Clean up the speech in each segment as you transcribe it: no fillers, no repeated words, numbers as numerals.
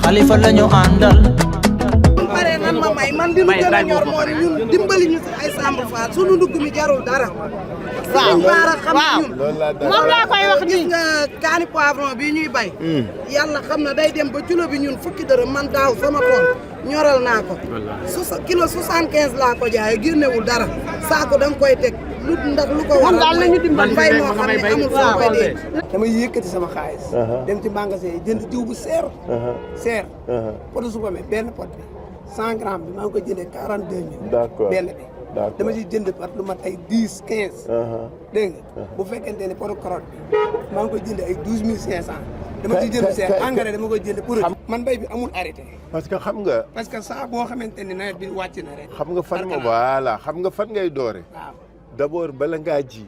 Khalifa lañu àndal. pare nan ma may man li ñu gën a ñor moo ñun dimbali ñu si ay Samb Fall sunu ndugg mi jarul dara. waaw waaw moom laa koy wax nii. gis nga kaani poivron bi ñuy bay. yàlla xam na day dem ba kilo bi ñun fukki dërëm man daaw sama tool ñoral naa ko. kilo 75 laa ko jaayee génnewul dara saako da nga koy teg lu ndax lu ko waral daal nañu dimbali mbay moo xam ne amul foo koy dee. damay yëkkati sama xaalis. dem ci magasin yi jënd jiw bu seer. seer. potu su ko amee benn pot bi 100 grammes bi maa ngi koy jëndee 42 000. d'accord benn bi. dama ciy jënd par lu mat ay 10 15. dégg nga bu fekkente ne potu carotte bi maa ngi koy jënd ay 12 500. dama ciy jënd seer engrais dama koy jënd pour man mbay bi amul arrêté. parce que xam nga. parce que saa boo xamante ni nawet bi wàcc na rek. xam nga fan nga voilà xam nga fan ngay doore. waaw d'abord bala ngaa ji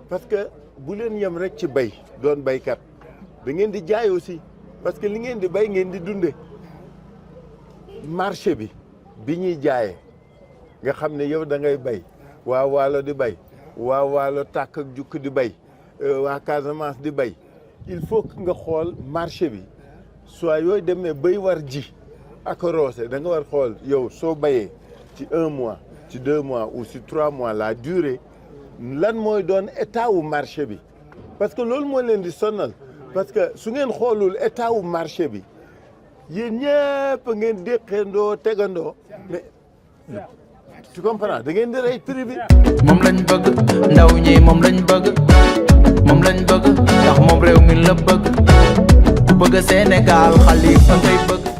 parce que bu leen yem rek ci bay doon baykat da ngeen di jaay aussi parce que li ngeen di bay ngeen di dunde marché bi ñuy jaayee nga xam ne yow da ngay bay waa Waalo di bay waa Waalo tàkk ak jukk di bay waa Casamance di bay il faut que nga xool marché bi soit yooyu demee bay war ji ak roose da nga war xool yow soo bayee ci 1 mois ci 2 mois ou ci 3 mois la durée lan mooy doon état wu marché bi parce que loolu moo leen di sonal parce que su ngeen xoolul état wu marché bi yéen ñëpp ngeen déqeendoo tegandoo mais tu comprends da ngeen di rey prix bi. moom lañ bëgg ndaw ñi moom lañ bëgg ndax moom réew mi la bëgg ku bëgg Sénégal Khalifa ngay bëgg.